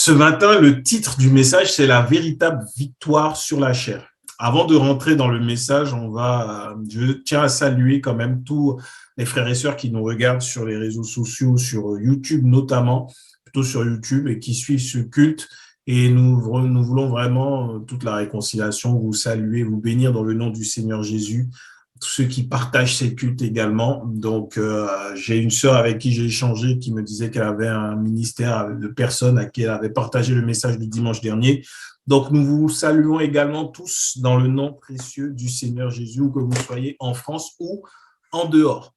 Ce matin, le titre du message, c'est la véritable victoire sur la chair. Avant de rentrer dans le message, je tiens à saluer quand même tous les frères et sœurs qui nous regardent sur les réseaux sociaux, sur YouTube notamment, plutôt sur YouTube, et qui suivent ce culte. Et nous voulons vraiment toute la réconciliation, vous saluer, vous bénir dans le nom du Seigneur Jésus. Tous ceux qui partagent ces cultes également. Donc, j'ai une sœur avec qui j'ai échangé qui me disait qu'elle avait un ministère de personnes à qui elle avait partagé le message du dimanche dernier. Donc, nous vous saluons également tous dans le nom précieux du Seigneur Jésus, où que vous soyez en France ou en dehors.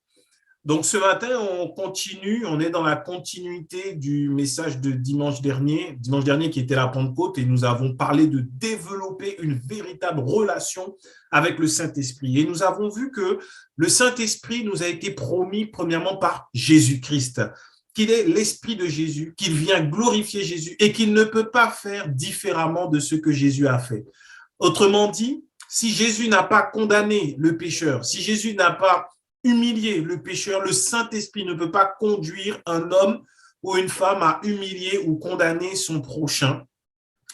Donc, ce matin, on est dans la continuité du message de dimanche dernier qui était la Pentecôte, et nous avons parlé de développer une véritable relation avec le Saint-Esprit. Et nous avons vu que le Saint-Esprit nous a été promis premièrement par Jésus-Christ, qu'il est l'Esprit de Jésus, qu'il vient glorifier Jésus et qu'il ne peut pas faire différemment de ce que Jésus a fait. Autrement dit, si Jésus n'a pas condamné le pécheur, si Jésus n'a pas humilier le pécheur, le Saint-Esprit ne peut pas conduire un homme ou une femme à humilier ou condamner son prochain.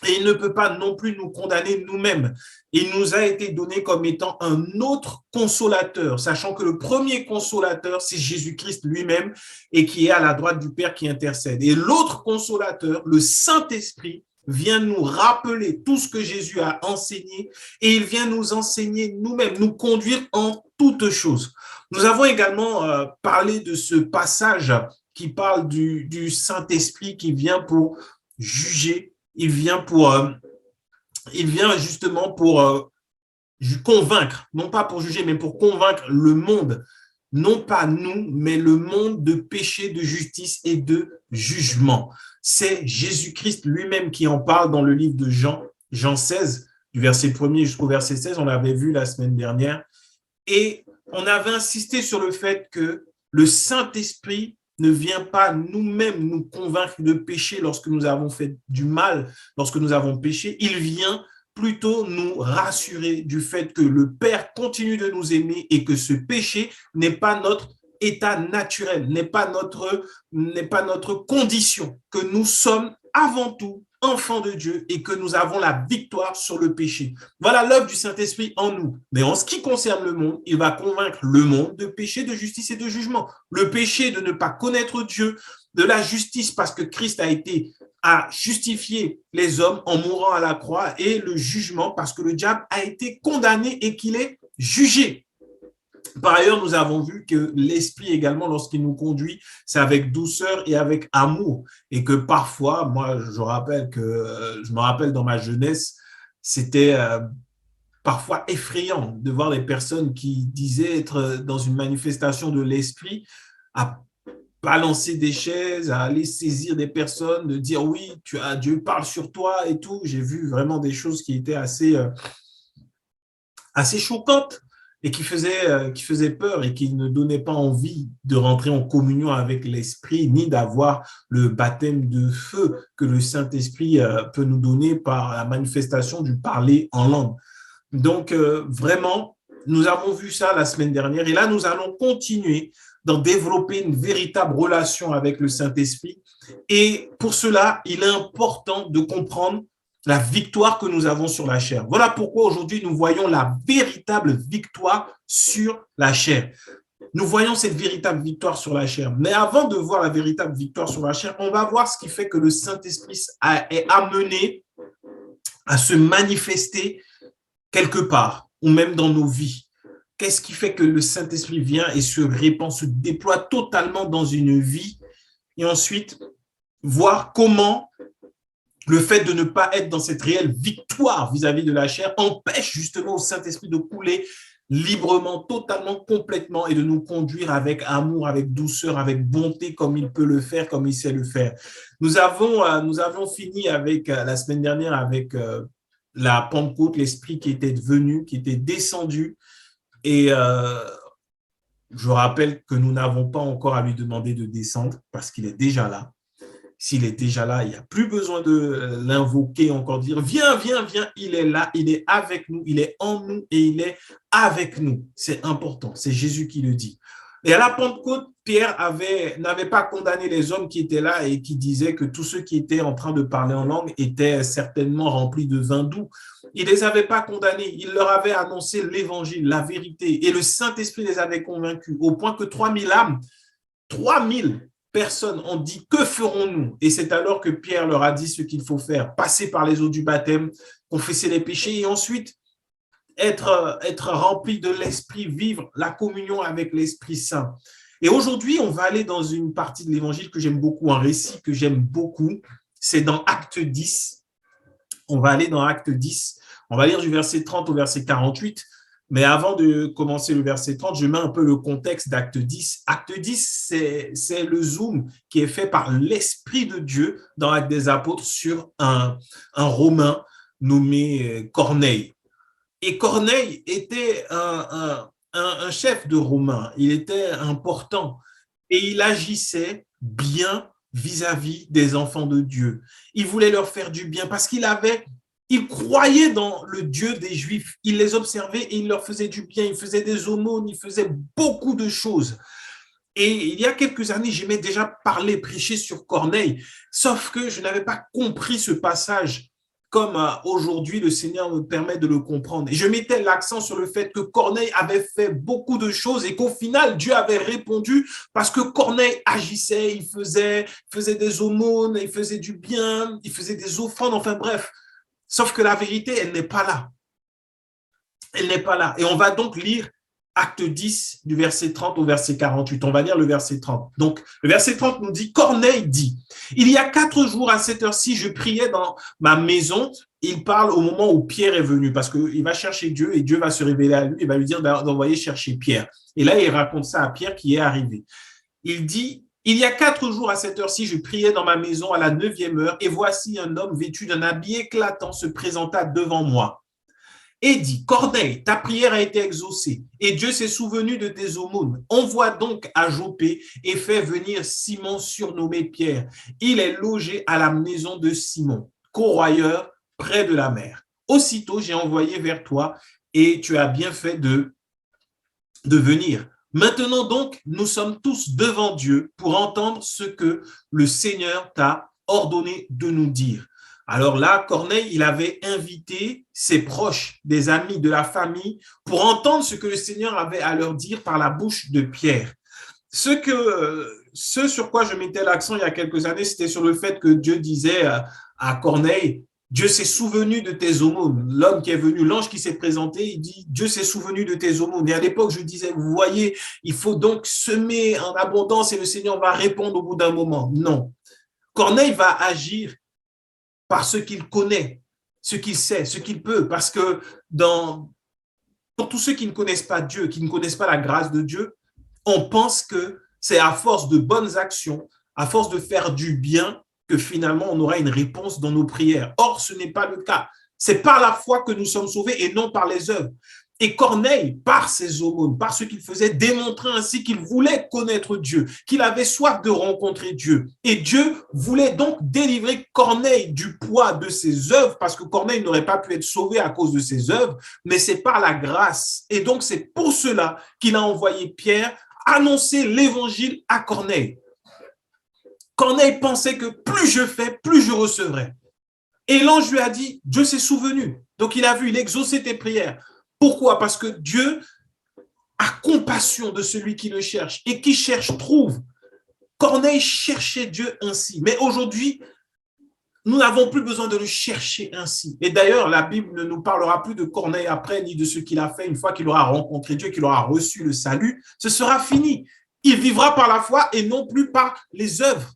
Et il ne peut pas non plus nous condamner nous-mêmes. Il nous a été donné comme étant un autre consolateur, sachant que le premier consolateur, c'est Jésus-Christ lui-même, et qui est à la droite du Père qui intercède. Et l'autre consolateur, le Saint-Esprit, vient nous rappeler tout ce que Jésus a enseigné, et il vient nous enseigner nous-mêmes, nous conduire en toutes choses. Nous avons également parlé de ce passage qui parle du Saint-Esprit qui vient pour juger, il vient justement pour convaincre, non pas pour juger, mais pour convaincre le monde, non pas nous, mais le monde de péché, de justice et de jugement. C'est Jésus-Christ lui-même qui en parle dans le livre de Jean 16, du verset 1er jusqu'au verset 16, on l'avait vu la semaine dernière, et on avait insisté sur le fait que le Saint-Esprit ne vient pas nous-mêmes nous convaincre de péché lorsque nous avons fait du mal, lorsque nous avons péché. Il vient plutôt nous rassurer du fait que le Père continue de nous aimer et que ce péché n'est pas notre état naturel, n'est pas notre condition, que nous sommes avant tout enfants de Dieu et que nous avons la victoire sur le péché. Voilà l'œuvre du Saint-Esprit en nous. Mais en ce qui concerne le monde, il va convaincre le monde de péché, de justice et de jugement. Le péché de ne pas connaître Dieu, de la justice parce que Christ a justifié les hommes en mourant à la croix, et le jugement parce que le diable a été condamné et qu'il est jugé. Par ailleurs, nous avons vu que l'esprit également, lorsqu'il nous conduit, c'est avec douceur et avec amour. Et que parfois, moi, je me rappelle dans ma jeunesse, c'était parfois effrayant de voir les personnes qui disaient être dans une manifestation de l'esprit, à balancer des chaises, à aller saisir des personnes, de dire oui, Dieu parle sur toi et tout. J'ai vu vraiment des choses qui étaient assez choquantes et qui faisaient peur et qui ne donnaient pas envie de rentrer en communion avec l'Esprit, ni d'avoir le baptême de feu que le Saint-Esprit peut nous donner par la manifestation du parler en langue. Donc, vraiment, nous avons vu ça la semaine dernière, et là, nous allons continuer d'en développer une véritable relation avec le Saint-Esprit. Et pour cela, il est important de comprendre la victoire que nous avons sur la chair. Voilà pourquoi aujourd'hui, nous voyons la véritable victoire sur la chair. Nous voyons cette véritable victoire sur la chair. Mais avant de voir la véritable victoire sur la chair, on va voir ce qui fait que le Saint-Esprit est amené à se manifester quelque part, ou même dans nos vies. Qu'est-ce qui fait que le Saint-Esprit vient et se répand, se déploie totalement dans une vie, et ensuite voir comment le fait de ne pas être dans cette réelle victoire vis-à-vis de la chair empêche justement au Saint-Esprit de couler librement, totalement, complètement, et de nous conduire avec amour, avec douceur, avec bonté, comme il peut le faire, comme il sait le faire. Nous avons fini avec la semaine dernière avec la Pentecôte, l'Esprit qui était venu, qui était descendu, et je rappelle que nous n'avons pas encore à lui demander de descendre parce qu'il est déjà là. S'il est déjà là, il n'y a plus besoin de l'invoquer, encore dire viens, viens, viens, il est là, il est avec nous, il est en nous et il est avec nous. C'est important, c'est Jésus qui le dit. Et à la Pentecôte, Pierre n'avait pas condamné les hommes qui étaient là et qui disaient que tous ceux qui étaient en train de parler en langue étaient certainement remplis de vin doux. Il ne les avait pas condamnés, il leur avait annoncé l'évangile, la vérité, et le Saint-Esprit les avait convaincus, au point que 3000 âmes, 3000 personnes ont dit, que ferons-nous? Et c'est alors que Pierre leur a dit ce qu'il faut faire, passer par les eaux du baptême, confesser les péchés et ensuite être rempli de l'Esprit, vivre la communion avec l'Esprit Saint. Et aujourd'hui, on va aller dans une partie de l'Évangile que j'aime beaucoup, un récit que j'aime beaucoup, c'est dans Acte 10. On va aller dans Acte 10, on va lire du verset 30 au verset 48. Mais avant de commencer le verset 30, je mets un peu le contexte d'Acte 10. Acte 10, c'est le zoom qui est fait par l'Esprit de Dieu dans l'Acte des Apôtres sur un Romain nommé Corneille. Et Corneille était un chef de Romains, il était important et il agissait bien vis-à-vis des enfants de Dieu. Il voulait leur faire du bien parce il croyait dans le Dieu des Juifs. Il les observait et il leur faisait du bien. Il faisait des aumônes, il faisait beaucoup de choses. Et il y a quelques années, j'aimais déjà parler, prêcher sur Corneille, sauf que je n'avais pas compris ce passage comme aujourd'hui le Seigneur me permet de le comprendre. Et je mettais l'accent sur le fait que Corneille avait fait beaucoup de choses et qu'au final, Dieu avait répondu parce que Corneille agissait, il faisait des aumônes, il faisait du bien, il faisait des offrandes, enfin bref. Sauf que la vérité, elle n'est pas là. Elle n'est pas là. Et on va donc lire Acte 10, du verset 30 au verset 48. On va lire le verset 30. Donc, le verset 30 nous dit, Corneille dit, il y a 4 jours à cette heure-ci, je priais dans ma maison. Il parle au moment où Pierre est venu parce qu'il va chercher Dieu et Dieu va se révéler à lui et va lui dire d'envoyer chercher Pierre. Et là, il raconte ça à Pierre qui est arrivé. Il dit, il y a 4 jours à cette heure-ci, je priais dans ma maison à la 9e heure et voici un homme vêtu d'un habit éclatant se présenta devant moi. Et dit, Corneille, ta prière a été exaucée et Dieu s'est souvenu de tes aumônes. Envoie donc à Joppé et fais venir Simon surnommé Pierre. Il est logé à la maison de Simon, corroyeur près de la mer. Aussitôt, j'ai envoyé vers toi et tu as bien fait de venir. Maintenant donc, nous sommes tous devant Dieu pour entendre ce que le Seigneur t'a ordonné de nous dire. Alors là, Corneille, il avait invité ses proches, des amis, de la famille, pour entendre ce que le Seigneur avait à leur dire par la bouche de Pierre. Ce sur quoi je mettais l'accent il y a quelques années, c'était sur le fait que Dieu disait à Corneille, Dieu s'est souvenu de tes aumônes. L'homme qui est venu, l'ange qui s'est présenté, il dit, Dieu s'est souvenu de tes aumônes. Et à l'époque, je disais, vous voyez, il faut donc semer en abondance et le Seigneur va répondre au bout d'un moment. Non. Corneille va agir par ce qu'il connaît, ce qu'il sait, ce qu'il peut. Parce que pour tous ceux qui ne connaissent pas Dieu, qui ne connaissent pas la grâce de Dieu, on pense que c'est à force de bonnes actions, à force de faire du bien, que finalement on aura une réponse dans nos prières. Or, ce n'est pas le cas. C'est par la foi que nous sommes sauvés et non par les œuvres. Et Corneille, par ses aumônes, par ce qu'il faisait, démontrait ainsi qu'il voulait connaître Dieu, qu'il avait soif de rencontrer Dieu. Et Dieu voulait donc délivrer Corneille du poids de ses œuvres, parce que Corneille n'aurait pas pu être sauvé à cause de ses œuvres, mais c'est par la grâce. Et donc c'est pour cela qu'il a envoyé Pierre annoncer l'évangile à Corneille. Corneille pensait que plus je fais, plus je recevrai. Et l'ange lui a dit, Dieu s'est souvenu. Donc il a vu, il exauçait tes prières. Pourquoi? Parce que Dieu a compassion de celui qui le cherche et qui cherche trouve. Corneille cherchait Dieu ainsi. Mais aujourd'hui, nous n'avons plus besoin de le chercher ainsi. Et d'ailleurs, la Bible ne nous parlera plus de Corneille après, ni de ce qu'il a fait une fois qu'il aura rencontré Dieu, qu'il aura reçu le salut. Ce sera fini. Il vivra par la foi et non plus par les œuvres.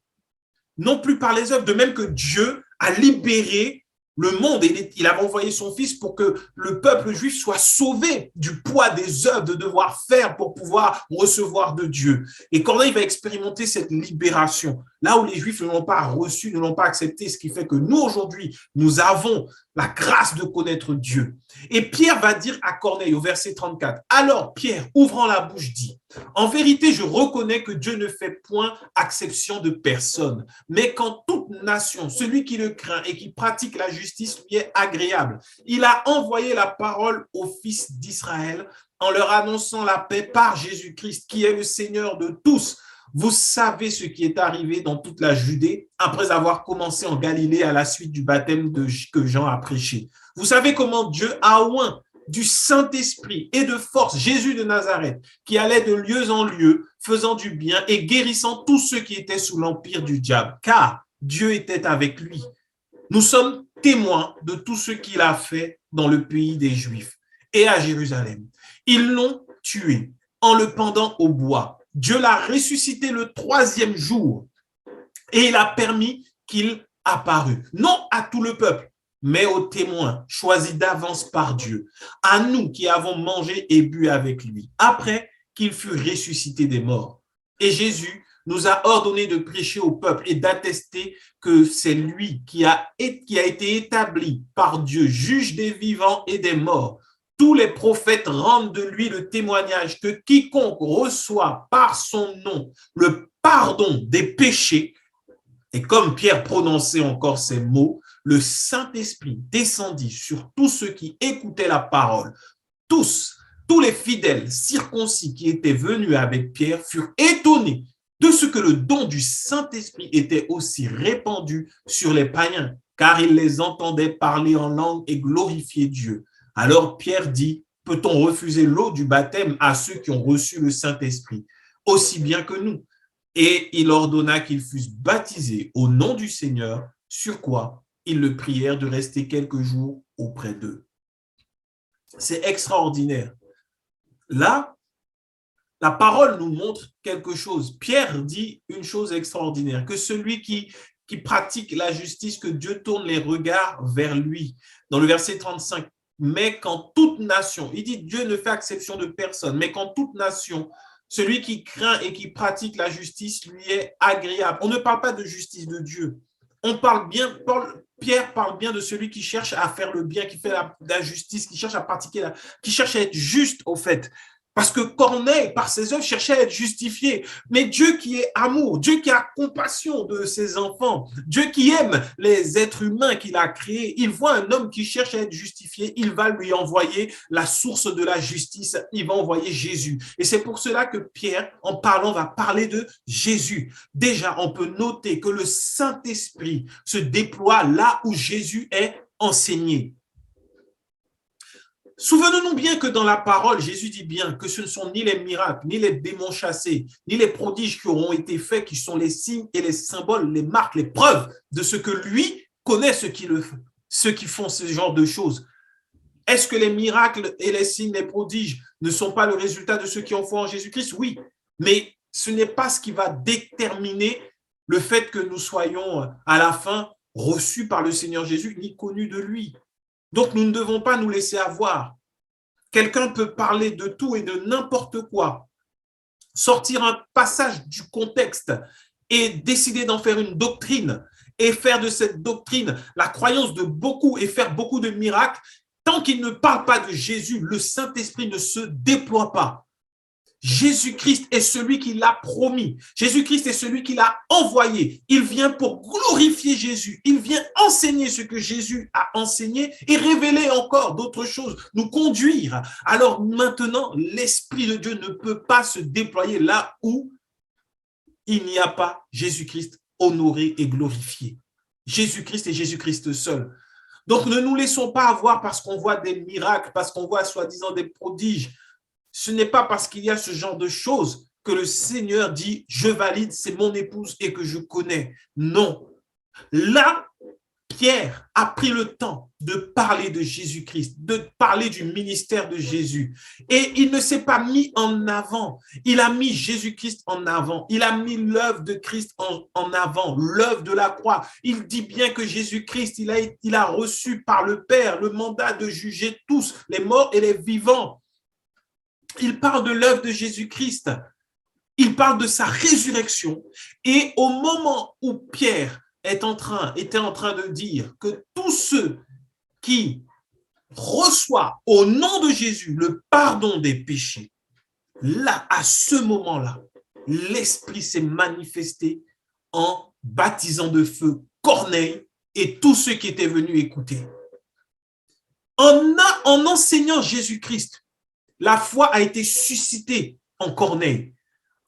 Non plus par les œuvres. De même que Dieu a libéré le monde, il avait envoyé son fils pour que le peuple juif soit sauvé du poids des œuvres de devoir faire pour pouvoir recevoir de Dieu. Et Corneille va expérimenter cette libération. Là où les juifs ne l'ont pas reçu, ne l'ont pas accepté, ce qui fait que nous, aujourd'hui, nous avons la grâce de connaître Dieu. Et Pierre va dire à Corneille au verset 34, alors Pierre, ouvrant la bouche, dit, en vérité, je reconnais que Dieu ne fait point exception de personne, mais qu'en toute nation, celui qui le craint et qui pratique la justice lui est agréable. Il a envoyé la parole aux fils d'Israël en leur annonçant la paix par Jésus-Christ, qui est le Seigneur de tous. Vous savez ce qui est arrivé dans toute la Judée après avoir commencé en Galilée à la suite du baptême que Jean a prêché. Vous savez comment Dieu a oint du Saint-Esprit et de force Jésus de Nazareth, qui allait de lieu en lieu, faisant du bien et guérissant tous ceux qui étaient sous l'empire du diable, car Dieu était avec lui. Nous sommes témoins de tout ce qu'il a fait dans le pays des Juifs et à Jérusalem. Ils l'ont tué en le pendant au bois. Dieu l'a ressuscité le 3e jour et il a permis qu'il apparût, non à tout le peuple, mais aux témoins choisis d'avance par Dieu, à nous qui avons mangé et bu avec lui, après qu'il fut ressuscité des morts. Et Jésus nous a ordonné de prêcher au peuple et d'attester que c'est lui qui a été établi par Dieu, juge des vivants et des morts. Tous les prophètes rendent de lui le témoignage que quiconque reçoit par son nom le pardon des péchés, et comme Pierre prononçait encore ces mots, le Saint-Esprit descendit sur tous ceux qui écoutaient la parole. Tous les fidèles circoncis qui étaient venus avec Pierre furent étonnés de ce que le don du Saint-Esprit était aussi répandu sur les païens, car ils les entendaient parler en langue et glorifier Dieu. Alors Pierre dit, peut-on refuser l'eau du baptême à ceux qui ont reçu le Saint-Esprit, aussi bien que nous? Et il ordonna qu'ils fussent baptisés au nom du Seigneur, sur quoi ils le prièrent de rester quelques jours auprès d'eux. C'est extraordinaire. Là, la parole nous montre quelque chose. Pierre dit une chose extraordinaire, que celui qui pratique la justice, que Dieu tourne les regards vers lui. Dans le verset 35, mais quand toute nation, il dit Dieu ne fait exception de personne, mais quand toute nation, celui qui craint et qui pratique la justice lui est agréable. On ne parle pas de justice de Dieu. On parle bien, Pierre parle bien de celui qui cherche à faire le bien, qui fait la justice, qui cherche à pratiquer, qui cherche à être juste au fait. Parce que Corneille, par ses œuvres, cherchait à être justifié. Mais Dieu qui est amour, Dieu qui a compassion de ses enfants, Dieu qui aime les êtres humains qu'il a créés, il voit un homme qui cherche à être justifié, il va lui envoyer la source de la justice, il va envoyer Jésus. Et c'est pour cela que Pierre, en parlant, va parler de Jésus. Déjà, on peut noter que le Saint-Esprit se déploie là où Jésus est enseigné. Souvenons-nous bien que dans la parole, Jésus dit bien que ce ne sont ni les miracles, ni les démons chassés, ni les prodiges qui auront été faits, qui sont les signes et les symboles, les marques, les preuves de ce que lui connaît, ceux qui font ce genre de choses. Est-ce que les miracles et les signes, les prodiges ne sont pas le résultat de ceux qui ont foi en Jésus-Christ? Oui, mais ce n'est pas ce qui va déterminer le fait que nous soyons à la fin reçus par le Seigneur Jésus, ni connus de lui. Donc, nous ne devons pas nous laisser avoir. Quelqu'un peut parler de tout et de n'importe quoi, sortir un passage du contexte et décider d'en faire une doctrine et faire de cette doctrine la croyance de beaucoup et faire beaucoup de miracles. Tant qu'il ne parle pas de Jésus, le Saint-Esprit ne se déploie pas. Jésus-Christ est celui qui l'a promis. Jésus-Christ est celui qui l'a envoyé. Il vient pour glorifier Jésus. Il vient enseigner ce que Jésus a enseigné et révéler encore d'autres choses, nous conduire. Alors maintenant, l'Esprit de Dieu ne peut pas se déployer là où il n'y a pas Jésus-Christ honoré et glorifié. Jésus-Christ et Jésus-Christ seul. Donc ne nous laissons pas avoir parce qu'on voit des miracles, parce qu'on voit soi-disant des prodiges. Ce n'est pas parce qu'il y a ce genre de choses que le Seigneur dit « je valide, c'est mon épouse et que je connais ». Non. Là, Pierre a pris le temps de parler de Jésus-Christ, de parler du ministère de Jésus. Et il ne s'est pas mis en avant. Il a mis Jésus-Christ en avant. Il a mis l'œuvre de Christ en avant, l'œuvre de la croix. Il dit bien que Jésus-Christ, il a reçu par le Père le mandat de juger tous, les morts et les vivants. Il parle de l'œuvre de Jésus-Christ. Il parle de sa résurrection. Et au moment où Pierre était en train de dire que tous ceux qui reçoivent au nom de Jésus le pardon des péchés, là, à ce moment-là, l'Esprit s'est manifesté en baptisant de feu Corneille et tous ceux qui étaient venus écouter. En enseignant Jésus-Christ, la foi a été suscitée en Corneille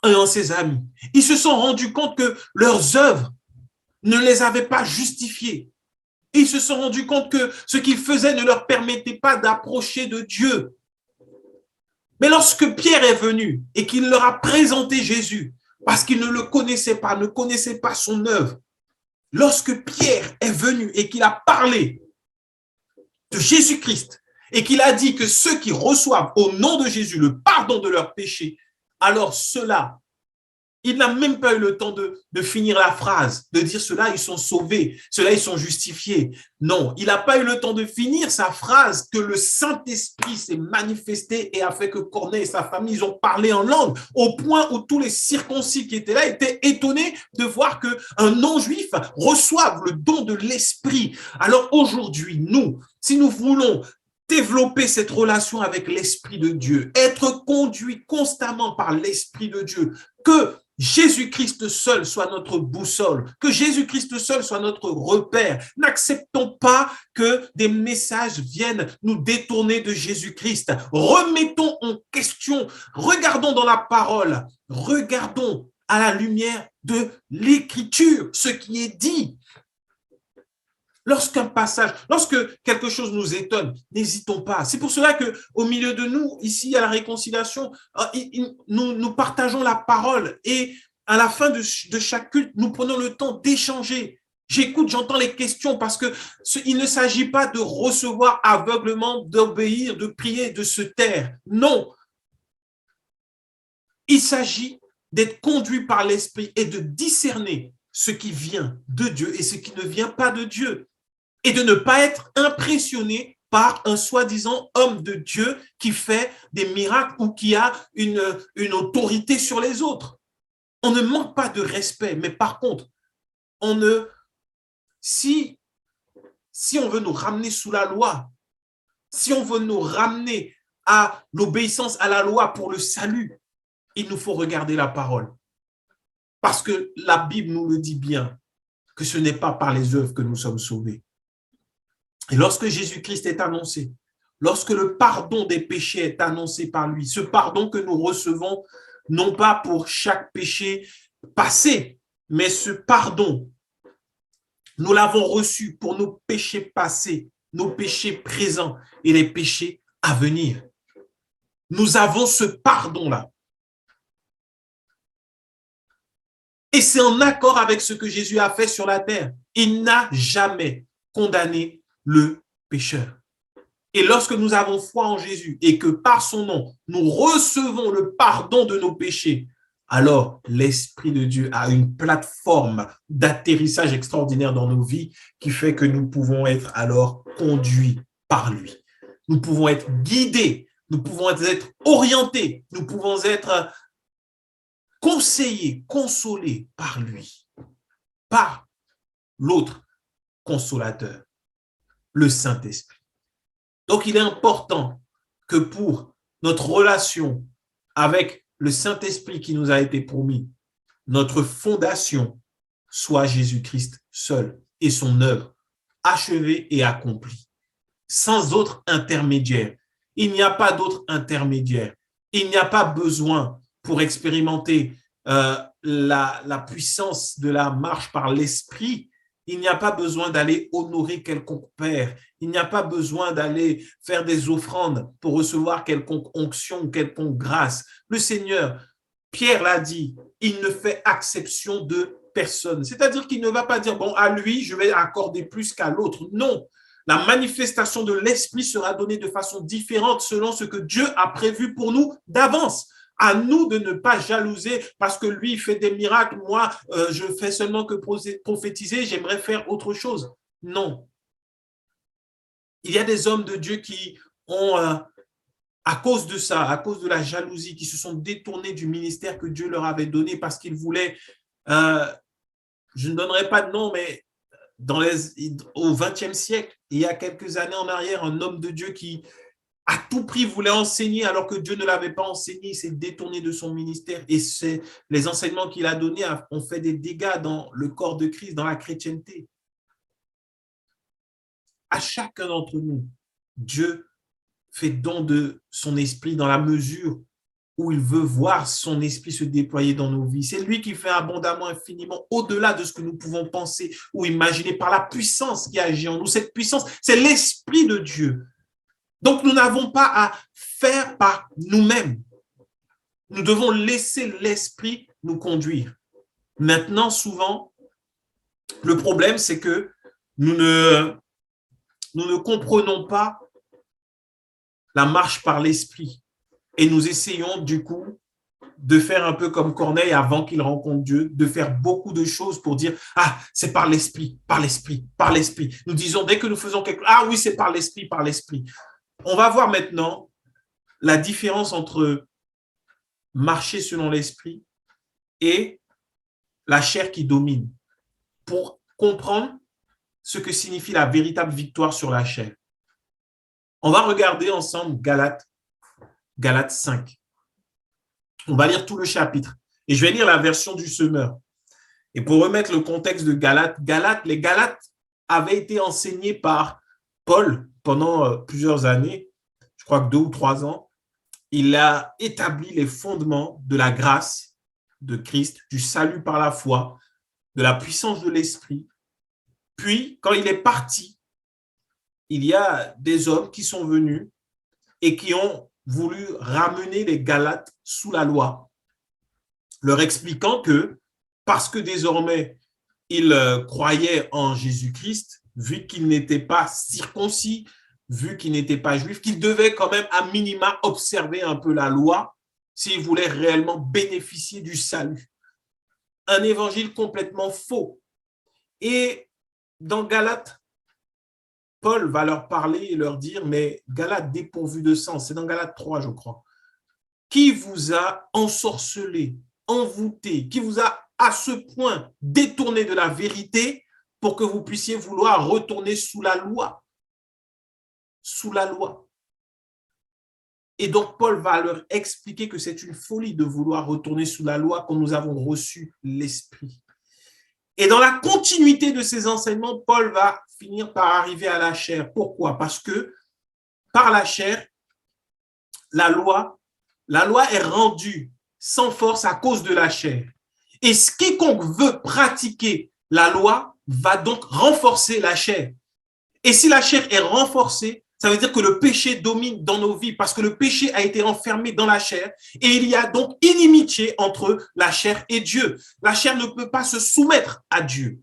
et en ses amis. Ils se sont rendus compte que leurs œuvres ne les avaient pas justifiés. Ils se sont rendus compte que ce qu'ils faisaient ne leur permettait pas d'approcher de Dieu. Mais lorsque Pierre est venu et qu'il leur a présenté Jésus, parce qu'ils ne le connaissaient pas, ne connaissaient pas son œuvre, lorsque Pierre est venu et qu'il a parlé de Jésus-Christ et qu'il a dit que ceux qui reçoivent au nom de Jésus le pardon de leurs péchés, alors ceux-là, il n'a même pas eu le temps de finir la phrase, de dire ceux-là, ils sont sauvés, ceux-là, ils sont justifiés. Non, il n'a pas eu le temps de finir sa phrase que le Saint-Esprit s'est manifesté et a fait que Corneille et sa famille, ils ont parlé en langue, au point où tous les circoncis qui étaient là étaient étonnés de voir qu'un non-juif reçoive le don de l'Esprit. Alors aujourd'hui, nous, si nous voulons développer cette relation avec l'Esprit de Dieu, être conduit constamment par l'Esprit de Dieu, que Jésus-Christ seul soit notre boussole, que Jésus-Christ seul soit notre repère. N'acceptons pas que des messages viennent nous détourner de Jésus-Christ. Remettons en question, regardons dans la parole, regardons à la lumière de l'Écriture ce qui est dit. Lorsqu'un passage, lorsque quelque chose nous étonne, n'hésitons pas. C'est pour cela qu'au milieu de nous, ici à la réconciliation, nous partageons la parole et à la fin de chaque culte, nous prenons le temps d'échanger. J'écoute, j'entends les questions parce qu'il ne s'agit pas de recevoir aveuglement, d'obéir, de prier, de se taire. Non. Il s'agit d'être conduit par l'Esprit et de discerner ce qui vient de Dieu et ce qui ne vient pas de Dieu. Et de ne pas être impressionné par un soi-disant homme de Dieu qui fait des miracles ou qui a une autorité sur les autres. On ne manque pas de respect, mais par contre, si on veut nous ramener sous la loi, si on veut nous ramener à l'obéissance à la loi pour le salut, il nous faut regarder la parole. Parce que la Bible nous le dit bien, que ce n'est pas par les œuvres que nous sommes sauvés. Et lorsque Jésus-Christ est annoncé, lorsque le pardon des péchés est annoncé par lui, ce pardon que nous recevons, non pas pour chaque péché passé, mais ce pardon, nous l'avons reçu pour nos péchés passés, nos péchés présents et les péchés à venir. Nous avons ce pardon-là. Et c'est en accord avec ce que Jésus a fait sur la terre. Il n'a jamais condamné le pécheur. Et lorsque nous avons foi en Jésus et que par son nom, nous recevons le pardon de nos péchés, alors l'Esprit de Dieu a une plateforme d'atterrissage extraordinaire dans nos vies qui fait que nous pouvons être alors conduits par lui. Nous pouvons être guidés, nous pouvons être orientés, nous pouvons être conseillés, consolés par lui, par l'autre consolateur, le Saint-Esprit. Donc, il est important que pour notre relation avec le Saint-Esprit qui nous a été promis, notre fondation soit Jésus-Christ seul et son œuvre achevée et accomplie, sans autre intermédiaire. Il n'y a pas d'autre intermédiaire. Il n'y a pas besoin pour expérimenter la puissance de la marche par l'Esprit. Il n'y a pas besoin d'aller honorer quelconque père. Il n'y a pas besoin d'aller faire des offrandes pour recevoir quelconque onction, quelconque grâce. Le Seigneur, Pierre l'a dit, il ne fait exception de personne. C'est-à-dire qu'il ne va pas dire, bon, à lui, je vais accorder plus qu'à l'autre. Non, la manifestation de l'Esprit sera donnée de façon différente selon ce que Dieu a prévu pour nous d'avance. À nous de ne pas jalouser parce que lui, il fait des miracles. Moi, je fais seulement que prophétiser. J'aimerais faire autre chose. Non. Il y a des hommes de Dieu qui ont, à cause de ça, à cause de la jalousie, qui se sont détournés du ministère que Dieu leur avait donné parce qu'ils voulaient, je ne donnerai pas de nom, mais au XXe siècle, il y a quelques années en arrière, un homme de Dieu qui à tout prix voulait enseigner alors que Dieu ne l'avait pas enseigné, il s'est détourné de son ministère et les enseignements qu'il a donnés ont fait des dégâts dans le corps de Christ, dans la chrétienté. À chacun d'entre nous, Dieu fait don de son esprit dans la mesure où il veut voir son esprit se déployer dans nos vies. C'est lui qui fait abondamment, infiniment, au-delà de ce que nous pouvons penser ou imaginer par la puissance qui agit en nous. Cette puissance, c'est l'esprit de Dieu. Donc, nous n'avons pas à faire par nous-mêmes. Nous devons laisser l'esprit nous conduire. Maintenant, souvent, le problème, c'est que nous ne comprenons pas la marche par l'esprit. Et nous essayons du coup de faire un peu comme Corneille avant qu'il rencontre Dieu, de faire beaucoup de choses pour dire « Ah, c'est par l'esprit, par l'esprit, par l'esprit ». Nous disons dès que nous faisons quelque chose « Ah oui, c'est par l'esprit, par l'esprit ». On va voir maintenant la différence entre marcher selon l'esprit et la chair qui domine pour comprendre ce que signifie la véritable victoire sur la chair. On va regarder ensemble Galates 5. On va lire tout le chapitre. Et je vais lire la version du semeur. Et pour remettre le contexte de les Galates avaient été enseignés par Paul pendant plusieurs années, je crois que 2 ou 3 ans. Il a établi les fondements de la grâce de Christ, du salut par la foi, de la puissance de l'esprit. Puis, quand il est parti, il y a des hommes qui sont venus et qui ont voulu ramener les Galates sous la loi, leur expliquant que parce que désormais ils croyaient en Jésus-Christ, vu qu'ils n'étaient pas circoncis, vu qu'ils n'étaient pas juifs, qu'ils devaient quand même à minima observer un peu la loi s'ils voulaient réellement bénéficier du salut. Un évangile complètement faux. Et dans Galates, Paul va leur parler et leur dire, mais Galates dépourvu de sens, c'est dans Galates 3, je crois. Qui vous a ensorcelé, envoûté, qui vous a à ce point détourné de la vérité pour que vous puissiez vouloir retourner sous la loi. Sous la loi. Et donc, Paul va leur expliquer que c'est une folie de vouloir retourner sous la loi quand nous avons reçu l'Esprit. Et dans la continuité de ces enseignements, Paul va finir par arriver à la chair. Pourquoi? Parce que par la chair, la loi est rendue sans force à cause de la chair. Et quiconque veut pratiquer la loi va donc renforcer la chair. Et si la chair est renforcée, ça veut dire que le péché domine dans nos vies parce que le péché a été enfermé dans la chair et il y a donc inimitié entre la chair et Dieu. La chair ne peut pas se soumettre à Dieu.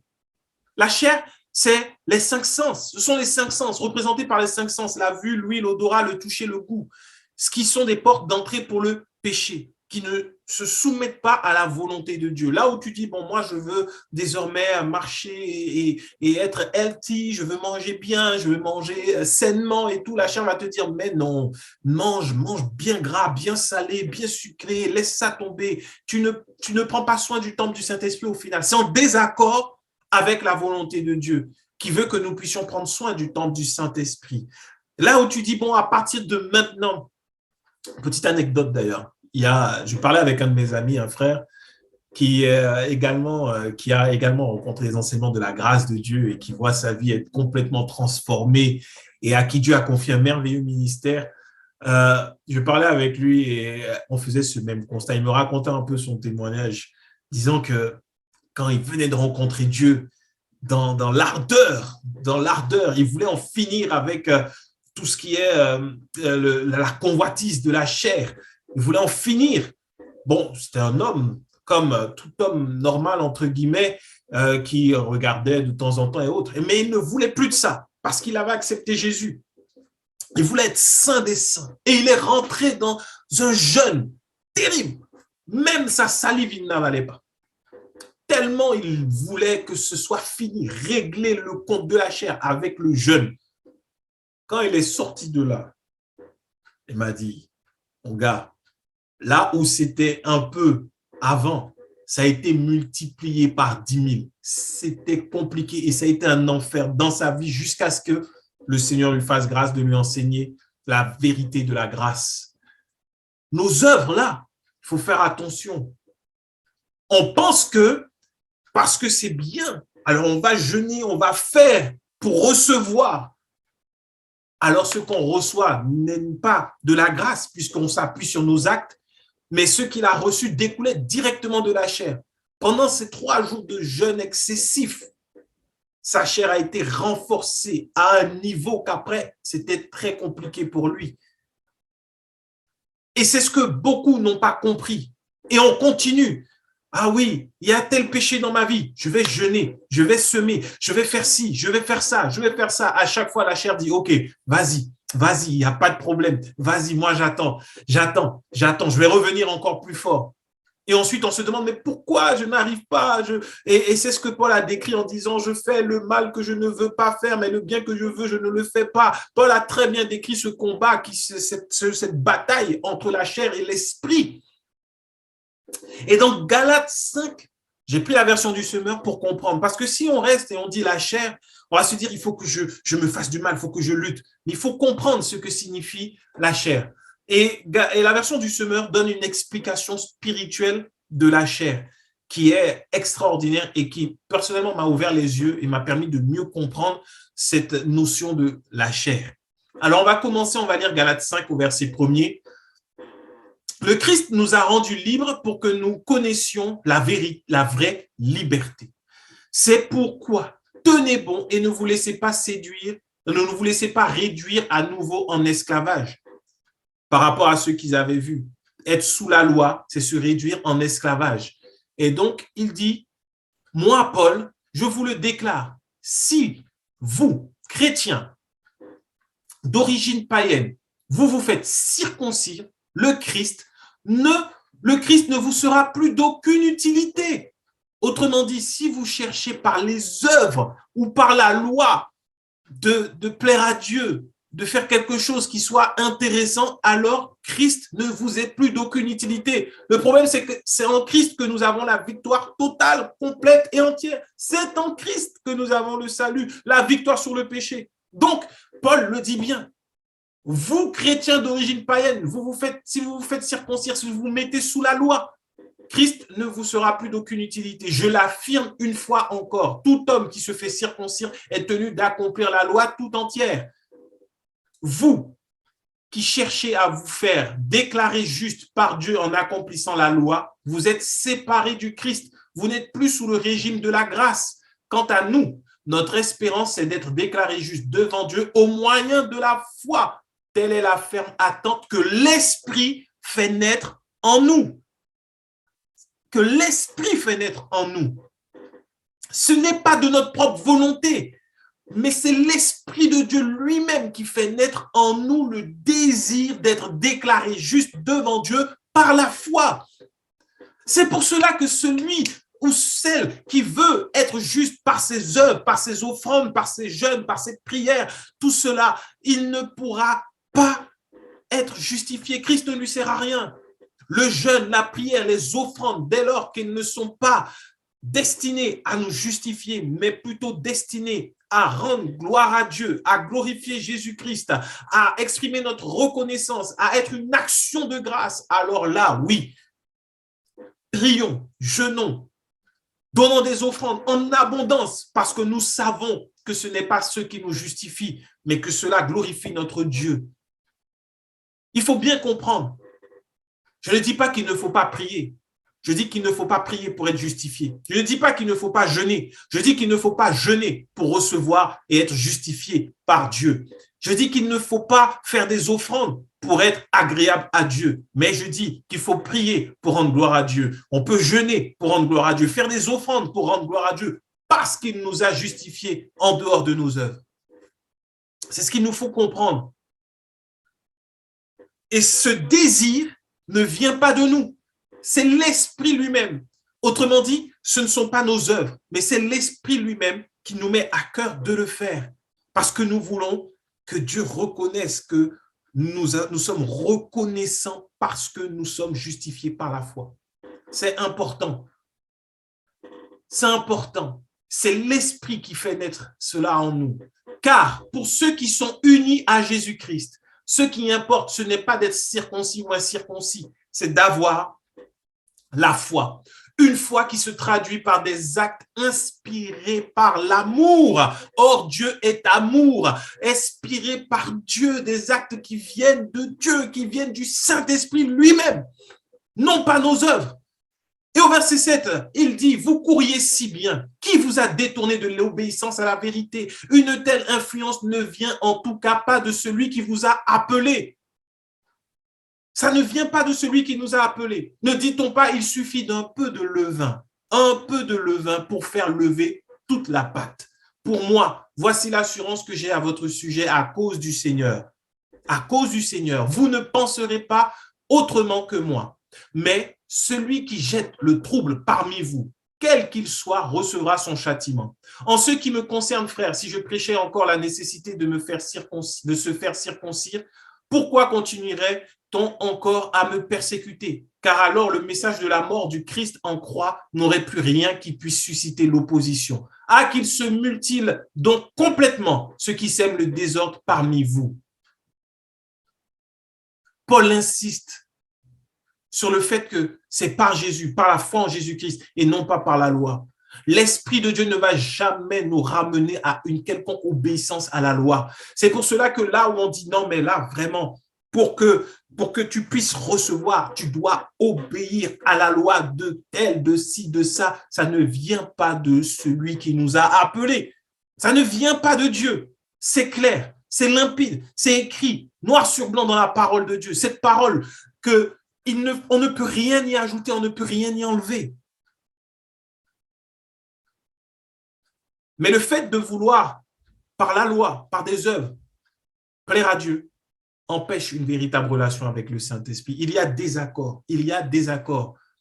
La chair, c'est les 5 sens. Ce sont les 5 sens, représentés par les 5 sens, la vue, l'ouïe, l'odorat, le toucher, le goût, ce qui sont des portes d'entrée pour le péché, qui ne se soumettent pas à la volonté de Dieu. Là où tu dis, bon, moi, je veux désormais marcher et être healthy, je veux manger bien, je veux manger sainement et tout, la chair va te dire, mais non, mange bien gras, bien salé, bien sucré, laisse ça tomber. Tu ne prends pas soin du temple du Saint-Esprit au final. C'est en désaccord avec la volonté de Dieu, qui veut que nous puissions prendre soin du temple du Saint-Esprit. Là où tu dis, bon, à partir de maintenant, petite anecdote d'ailleurs, je parlais avec un de mes amis, un frère, qui a également rencontré les enseignements de la grâce de Dieu et qui voit sa vie être complètement transformée et à qui Dieu a confié un merveilleux ministère. Je parlais avec lui et on faisait ce même constat. Il me racontait un peu son témoignage, disant que quand il venait de rencontrer Dieu, dans l'ardeur, il voulait en finir avec tout ce qui est la convoitise de la chair. Il voulait en finir. Bon, c'était un homme, comme tout homme normal, entre guillemets, qui regardait de temps en temps et autres. Mais il ne voulait plus de ça, parce qu'il avait accepté Jésus. Il voulait être saint des saints. Et il est rentré dans un jeûne terrible. Même sa salive, il n'avalait pas. Tellement il voulait que ce soit fini, régler le compte de la chair avec le jeûne. Quand il est sorti de là, il m'a dit, mon gars, là où c'était un peu avant, ça a été multiplié par 10 000. C'était compliqué et ça a été un enfer dans sa vie jusqu'à ce que le Seigneur lui fasse grâce de lui enseigner la vérité de la grâce. Nos œuvres, là, il faut faire attention. On pense que parce que c'est bien, alors on va jeûner, on va faire pour recevoir. alors ce qu'on reçoit n'est pas de la grâce, puisqu'on s'appuie sur nos actes, mais ce qu'il a reçu découlait directement de la chair. Pendant ces 3 jours de jeûne excessif, sa chair a été renforcée à un niveau qu'après, c'était très compliqué pour lui. Et c'est ce que beaucoup n'ont pas compris. Et on continue. Ah oui, il y a tel péché dans ma vie. Je vais jeûner, je vais semer, je vais faire ci, je vais faire ça, je vais faire ça. À chaque fois, la chair dit, OK, vas-y, il n'y a pas de problème. Vas-y, moi, j'attends. Je vais revenir encore plus fort. Et ensuite, on se demande, mais pourquoi je n'arrive pas Et c'est ce que Paul a décrit en disant, je fais le mal que je ne veux pas faire, mais le bien que je veux, je ne le fais pas. Paul a très bien décrit ce combat, cette bataille entre la chair et l'esprit. Et dans Galates 5, j'ai pris la version du semeur pour comprendre. Parce que si on reste et on dit la chair, on va se dire, il faut que je me fasse du mal, il faut que je lutte. Mais il faut comprendre ce que signifie la chair. Et la version du semeur donne une explication spirituelle de la chair qui est extraordinaire et qui, personnellement, m'a ouvert les yeux et m'a permis de mieux comprendre cette notion de la chair. Alors, on va commencer, on va lire Galates 5 au verset 1er. Le Christ nous a rendus libres pour que nous connaissions la vraie liberté. C'est pourquoi tenez bon et ne vous laissez pas séduire, ne vous laissez pas réduire à nouveau en esclavage par rapport à ce qu'ils avaient vu. Être sous la loi, c'est se réduire en esclavage. Et donc, il dit, moi, Paul, je vous le déclare, si vous, chrétiens d'origine païenne, vous vous faites circoncire, le Christ ne vous sera plus d'aucune utilité. Autrement dit, si vous cherchez par les œuvres ou par la loi de plaire à Dieu, de faire quelque chose qui soit intéressant, alors Christ ne vous est plus d'aucune utilité. Le problème, c'est que c'est en Christ que nous avons la victoire totale, complète et entière. C'est en Christ que nous avons le salut, la victoire sur le péché. Donc, Paul le dit bien. Vous, chrétiens d'origine païenne, si vous vous faites circoncire, si vous vous mettez sous la loi, Christ ne vous sera plus d'aucune utilité. Je l'affirme une fois encore. Tout homme qui se fait circoncire est tenu d'accomplir la loi tout entière. Vous qui cherchez à vous faire déclarer juste par Dieu en accomplissant la loi, vous êtes séparés du Christ. Vous n'êtes plus sous le régime de la grâce. Quant à nous, notre espérance, c'est d'être déclarés juste devant Dieu au moyen de la foi. Telle est la ferme attente que l'Esprit fait naître en nous. Que l'Esprit fait naître en nous. Ce n'est pas de notre propre volonté, mais c'est l'Esprit de Dieu lui-même qui fait naître en nous le désir d'être déclaré juste devant Dieu par la foi. C'est pour cela que celui ou celle qui veut être juste par ses œuvres, par ses offrandes, par ses jeûnes, par ses prières, tout cela, il ne pourra pas être justifié. Christ ne lui sert à rien. Le jeûne, la prière, les offrandes, dès lors qu'elles ne sont pas destinées à nous justifier, mais plutôt destinées à rendre gloire à Dieu, à glorifier Jésus-Christ, à exprimer notre reconnaissance, à être une action de grâce, alors là, oui, prions, jeûnons, donnons des offrandes en abondance parce que nous savons que ce n'est pas ce qui nous justifie, mais que cela glorifie notre Dieu. Il faut bien comprendre. Je ne dis pas qu'il ne faut pas prier. Je dis qu'il ne faut pas prier pour être justifié. Je ne dis pas qu'il ne faut pas jeûner. Je dis qu'il ne faut pas jeûner pour recevoir et être justifié par Dieu. Je dis qu'il ne faut pas faire des offrandes pour être agréable à Dieu. Mais je dis qu'il faut prier pour rendre gloire à Dieu. On peut jeûner pour rendre gloire à Dieu, faire des offrandes pour rendre gloire à Dieu parce qu'il nous a justifiés en dehors de nos œuvres. C'est ce qu'il nous faut comprendre. Et ce désir ne vient pas de nous. C'est l'Esprit lui-même. Autrement dit, ce ne sont pas nos œuvres, mais c'est l'Esprit lui-même qui nous met à cœur de le faire. Parce que nous voulons que Dieu reconnaisse que nous sommes reconnaissants parce que nous sommes justifiés par la foi. C'est important. C'est important. C'est l'Esprit qui fait naître cela en nous. Car pour ceux qui sont unis à Jésus-Christ, ce qui importe, ce n'est pas d'être circoncis ou incirconcis, c'est d'avoir la foi. Une foi qui se traduit par des actes inspirés par l'amour. Or, Dieu est amour, inspiré par Dieu, des actes qui viennent de Dieu, qui viennent du Saint-Esprit lui-même, non pas nos œuvres. Et au verset 7, il dit, vous courriez si bien. Qui vous a détourné de l'obéissance à la vérité? Une telle influence ne vient en tout cas pas de celui qui vous a appelé. Ça ne vient pas de celui qui nous a appelés. Ne dit-on pas, il suffit d'un peu de levain, un peu de levain pour faire lever toute la pâte. Pour moi, voici l'assurance que j'ai à votre sujet à cause du Seigneur. À cause du Seigneur, vous ne penserez pas autrement que moi. Mais celui qui jette le trouble parmi vous, quel qu'il soit, recevra son châtiment. En ce qui me concerne, frère, si je prêchais encore la nécessité de se faire circoncire, pourquoi continuerait-on encore à me persécuter? Car alors le message de la mort du Christ en croix n'aurait plus rien qui puisse susciter l'opposition. Ah, qu'il se multiplie donc complètement ceux qui sèment le désordre parmi vous. Paul insiste sur le fait que c'est par Jésus, par la foi en Jésus-Christ et non pas par la loi. L'Esprit de Dieu ne va jamais nous ramener à une quelconque obéissance à la loi. C'est pour cela que là où on dit non, mais là, vraiment, pour que tu puisses recevoir, tu dois obéir à la loi de tel, de ci, de ça. Ça ne vient pas de celui qui nous a appelés. Ça ne vient pas de Dieu. C'est clair, c'est limpide, c'est écrit, noir sur blanc dans la parole de Dieu. Cette parole que on ne peut rien y ajouter, on ne peut rien y enlever. Mais le fait de vouloir, par la loi, par des œuvres, plaire à Dieu, empêche une véritable relation avec le Saint-Esprit. Il y a des accords.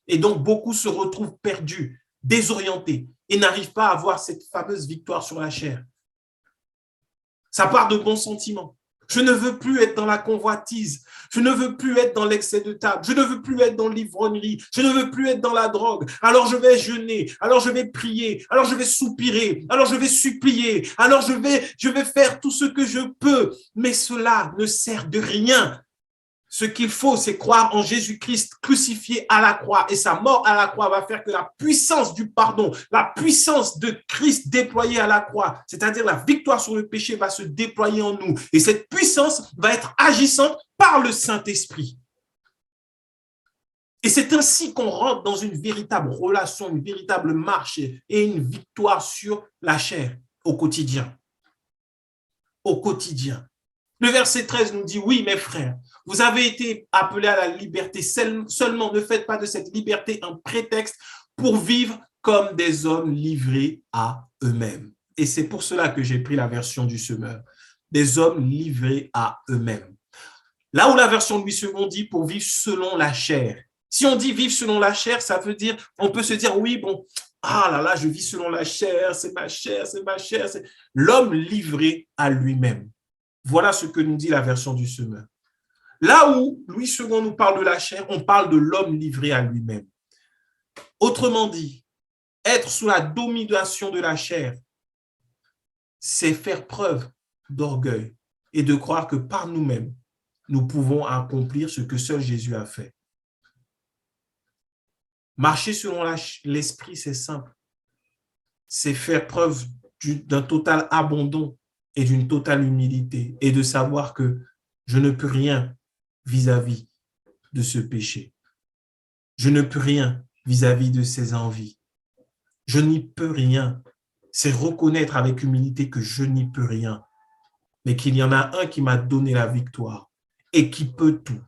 Et donc, beaucoup se retrouvent perdus, désorientés et n'arrivent pas à avoir cette fameuse victoire sur la chair. Ça part de bons sentiments. Je ne veux plus être dans la convoitise. Je ne veux plus être dans l'excès de table. Je ne veux plus être dans l'ivrognerie. Je ne veux plus être dans la drogue. Alors je vais jeûner. Alors je vais prier. Alors je vais soupirer. Alors je vais supplier. Alors je vais faire tout ce que je peux. Mais cela ne sert de rien. Ce qu'il faut, c'est croire en Jésus-Christ crucifié à la croix. Et sa mort à la croix va faire que la puissance du pardon, la puissance de Christ déployée à la croix, c'est-à-dire la victoire sur le péché, va se déployer en nous. Et cette puissance va être agissante par le Saint-Esprit. Et c'est ainsi qu'on rentre dans une véritable relation, une véritable marche et une victoire sur la chair au quotidien. Au quotidien. Le verset 13 nous dit, oui, mes frères, vous avez été appelés à la liberté. Seulement, ne faites pas de cette liberté un prétexte pour vivre comme des hommes livrés à eux-mêmes. Et c'est pour cela que j'ai pris la version du Semeur. Des hommes livrés à eux-mêmes. Là où la version de Louis II dit pour vivre selon la chair. Si on dit vivre selon la chair, ça veut dire, on peut se dire, oui, bon, ah là là, je vis selon la chair, c'est ma chair, c'est ma chair. C'est l'homme livré à lui-même. Voilà ce que nous dit la version du Semeur. Là où Louis II nous parle de la chair, on parle de l'homme livré à lui-même. Autrement dit, être sous la domination de la chair, c'est faire preuve d'orgueil et de croire que par nous-mêmes, nous pouvons accomplir ce que seul Jésus a fait. Marcher selon l'esprit, c'est simple. C'est faire preuve d'un total abandon et d'une totale humilité et de savoir que je ne peux rien vis-à-vis de ce péché. Je ne peux rien vis-à-vis de ces envies. Je n'y peux rien. C'est reconnaître avec humilité que je n'y peux rien, mais qu'il y en a un qui m'a donné la victoire et qui peut tout.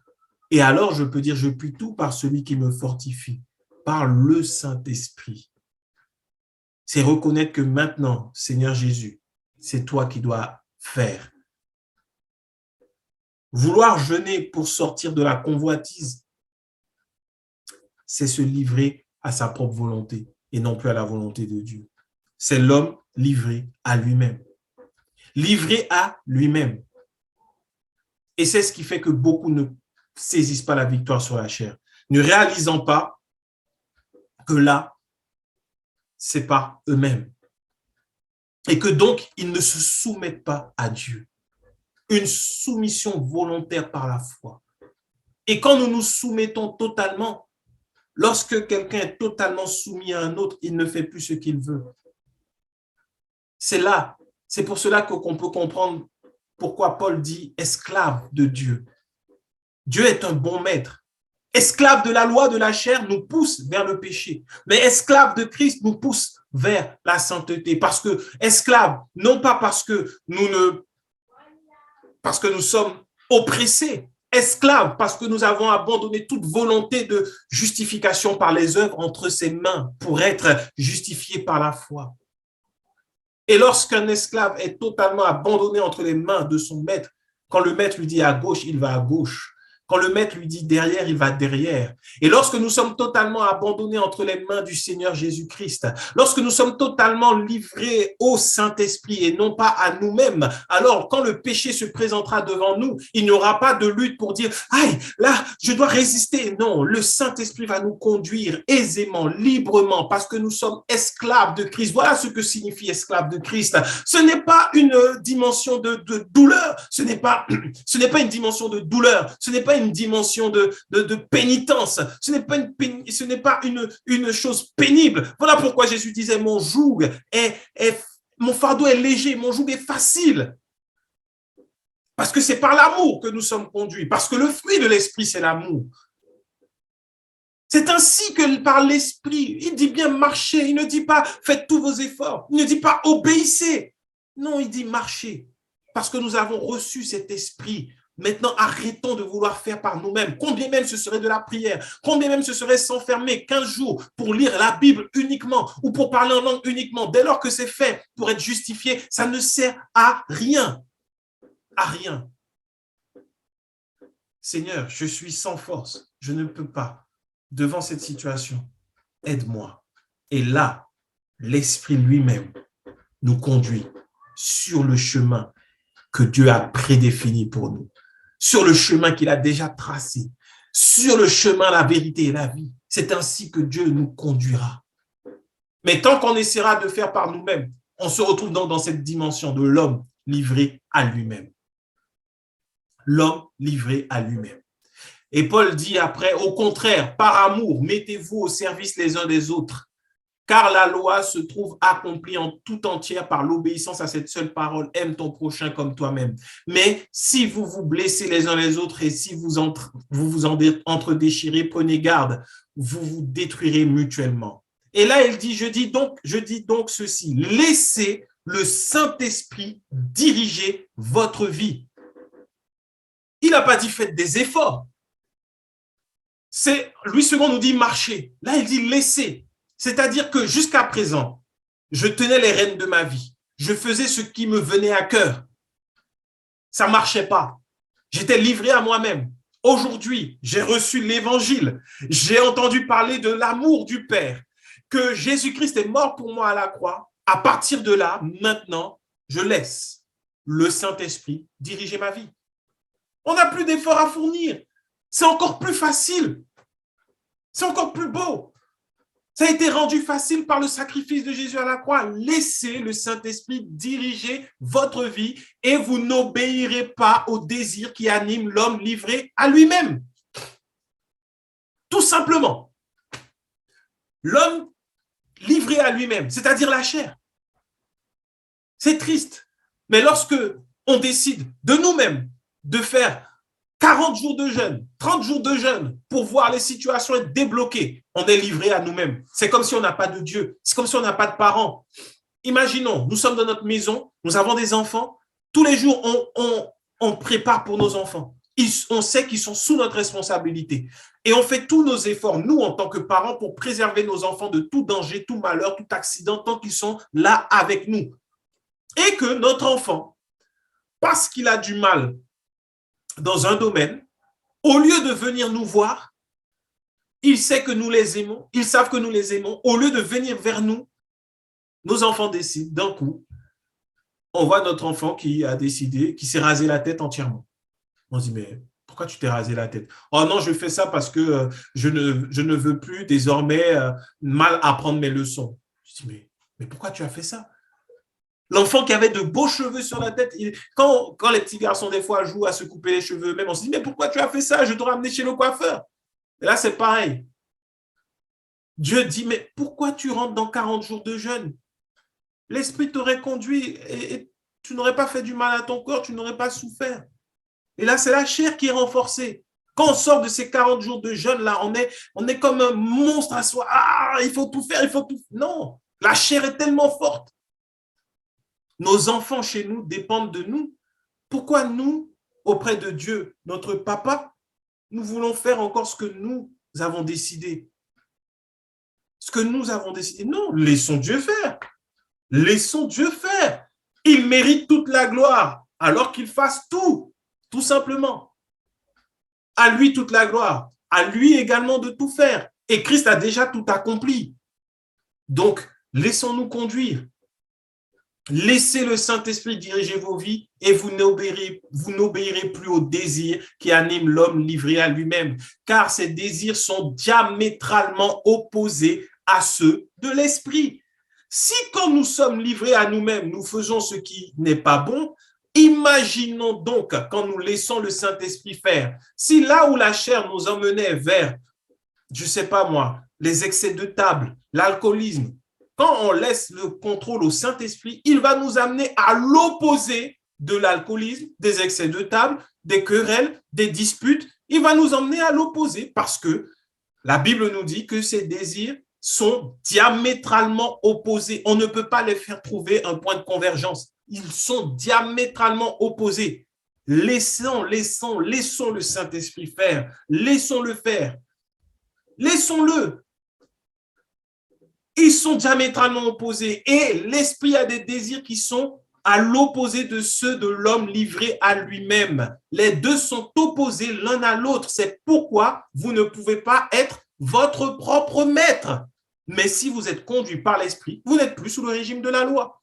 Et alors, je peux dire, je puis tout par celui qui me fortifie, par le Saint-Esprit. C'est reconnaître que maintenant, Seigneur Jésus, c'est toi qui dois faire. Vouloir jeûner pour sortir de la convoitise, c'est se livrer à sa propre volonté et non plus à la volonté de Dieu. C'est l'homme livré à lui-même. Livré à lui-même. Et c'est ce qui fait que beaucoup ne saisissent pas la victoire sur la chair, ne réalisant pas que là, c'est par eux-mêmes. Et que donc, ils ne se soumettent pas à Dieu. Une soumission volontaire par la foi. Et quand nous nous soumettons totalement, Lorsque quelqu'un est totalement soumis à un autre, il ne fait plus ce qu'il veut. C'est pour cela qu'on peut comprendre pourquoi Paul dit esclave de Dieu. Dieu est un bon maître. Esclave de la loi de la chair nous pousse vers le péché, mais esclave de Christ nous pousse vers la sainteté. Parce que esclave, non pas parce que nous sommes oppressés, esclave parce que nous avons abandonné toute volonté de justification par les œuvres entre ses mains pour être justifié par la foi. Et lorsqu'un esclave est totalement abandonné entre les mains de son maître, quand le maître lui dit à gauche, il va à gauche. Quand le maître lui dit derrière, il va derrière. Et lorsque nous sommes totalement abandonnés entre les mains du Seigneur Jésus-Christ, lorsque nous sommes totalement livrés au Saint-Esprit et non pas à nous-mêmes, alors quand le péché se présentera devant nous, il n'y aura pas de lutte pour dire « Aïe, là, je dois résister ». Non, le Saint-Esprit va nous conduire aisément, librement, parce que nous sommes esclaves de Christ. Voilà ce que signifie esclave de Christ. Ce n'est pas une dimension de douleur, ce n'est pas une dimension de douleur, ce n'est pas une dimension de pénitence, ce n'est pas une chose pénible. Voilà pourquoi Jésus disait mon joug mon fardeau est léger, mon joug est facile. Parce que c'est par l'amour que nous sommes conduits, parce que le fruit de l'esprit, c'est l'amour. C'est ainsi que par l'esprit, il dit bien marchez, il ne dit pas faites tous vos efforts, il ne dit pas obéissez. Non, il dit marchez, parce que nous avons reçu cet esprit. Maintenant, arrêtons de vouloir faire par nous-mêmes. Combien même ce serait de la prière, combien même ce serait s'enfermer 15 jours pour lire la Bible uniquement ou pour parler en langue uniquement. Dès lors que c'est fait pour être justifié, ça ne sert à rien. À rien. Seigneur, je suis sans force. Je ne peux pas. Devant cette situation, aide-moi. Et là, l'Esprit lui-même nous conduit sur le chemin que Dieu a prédéfini pour nous. Sur le chemin qu'il a déjà tracé, sur le chemin, la vérité et la vie. C'est ainsi que Dieu nous conduira. Mais tant qu'on essaiera de faire par nous-mêmes, on se retrouve dans cette dimension de l'homme livré à lui-même. L'homme livré à lui-même. Et Paul dit après, au contraire, par amour, mettez-vous au service les uns des autres. Car la loi se trouve accomplie en tout entière par l'obéissance à cette seule parole, aime ton prochain comme toi-même. Mais si vous vous blessez les uns les autres et si vous vous entre-déchirez, prenez garde, vous vous détruirez mutuellement. Et là, il dit, je dis donc ceci, laissez le Saint-Esprit diriger votre vie. Il n'a pas dit faites des efforts. Louis II nous dit marcher. Là, il dit laissez. C'est-à-dire que jusqu'à présent, je tenais les rênes de ma vie. Je faisais ce qui me venait à cœur. Ça ne marchait pas. J'étais livré à moi-même. Aujourd'hui, j'ai reçu l'évangile. J'ai entendu parler de l'amour du Père, que Jésus-Christ est mort pour moi à la croix. À partir de là, maintenant, je laisse le Saint-Esprit diriger ma vie. On n'a plus d'efforts à fournir. C'est encore plus facile. C'est encore plus beau. Ça a été rendu facile par le sacrifice de Jésus à la croix. Laissez le Saint-Esprit diriger votre vie et vous n'obéirez pas aux désirs qui animent l'homme livré à lui-même. Tout simplement. L'homme livré à lui-même, c'est-à-dire la chair. C'est triste. Mais lorsque on décide de nous-mêmes de faire 40 jours de jeûne, 30 jours de jeûne pour voir les situations être débloquées, on est livré à nous-mêmes. C'est comme si on n'a pas de Dieu. C'est comme si on n'a pas de parents. Imaginons, nous sommes dans notre maison, nous avons des enfants. Tous les jours, on prépare pour nos enfants. On sait qu'ils sont sous notre responsabilité. Et on fait tous nos efforts, nous, en tant que parents, pour préserver nos enfants de tout danger, tout malheur, tout accident, tant qu'ils sont là avec nous. Et que notre enfant, parce qu'il a du mal dans un domaine, au lieu de venir nous voir, il sait que nous les aimons, ils savent que nous les aimons, au lieu de venir vers nous, nos enfants décident d'un coup, on voit notre enfant qui a décidé, qui s'est rasé la tête entièrement. On se dit, mais pourquoi tu t'es rasé la tête? Oh non, je fais ça parce que je ne veux plus désormais mal apprendre mes leçons. Je dis, mais pourquoi tu as fait ça? L'enfant qui avait de beaux cheveux sur la tête, quand les petits garçons, des fois, jouent à se couper les cheveux eux-mêmes, on se dit, mais pourquoi tu as fait ça? Je dois ramener chez le coiffeur. Et là, c'est pareil. Dieu dit, mais pourquoi tu rentres dans 40 jours de jeûne? L'Esprit t'aurait conduit et tu n'aurais pas fait du mal à ton corps, tu n'aurais pas souffert. Et là, c'est la chair qui est renforcée. Quand on sort de ces 40 jours de jeûne, là, on est comme un monstre à soi. Ah, il faut tout faire, il faut tout. Non, la chair est tellement forte. Nos enfants chez nous dépendent de nous. Pourquoi nous, auprès de Dieu, notre papa, nous voulons faire encore ce que nous avons décidé? Ce que nous avons décidé. Non, laissons Dieu faire. Laissons Dieu faire. Il mérite toute la gloire, alors qu'il fasse tout simplement. À lui toute la gloire, à lui également de tout faire. Et Christ a déjà tout accompli. Donc, laissons-nous conduire. Laissez le Saint-Esprit diriger vos vies et vous n'obéirez plus aux désirs qui animent l'homme livré à lui-même, car ces désirs sont diamétralement opposés à ceux de l'Esprit. Si quand nous sommes livrés à nous-mêmes, nous faisons ce qui n'est pas bon, imaginons donc quand nous laissons le Saint-Esprit faire. Si là où la chair nous emmenait vers, je ne sais pas moi, les excès de table, l'alcoolisme, quand on laisse le contrôle au Saint-Esprit, il va nous amener à l'opposé de l'alcoolisme, des excès de table, des querelles, des disputes. Il va nous emmener à l'opposé parce que la Bible nous dit que ces désirs sont diamétralement opposés. On ne peut pas les faire trouver un point de convergence. Ils sont diamétralement opposés. Laissons le Saint-Esprit faire. Laissons-le faire. Laissons-le. Ils sont diamétralement opposés et l'esprit a des désirs qui sont à l'opposé de ceux de l'homme livré à lui-même. Les deux sont opposés l'un à l'autre. C'est pourquoi vous ne pouvez pas être votre propre maître. Mais si vous êtes conduit par l'esprit, vous n'êtes plus sous le régime de la loi.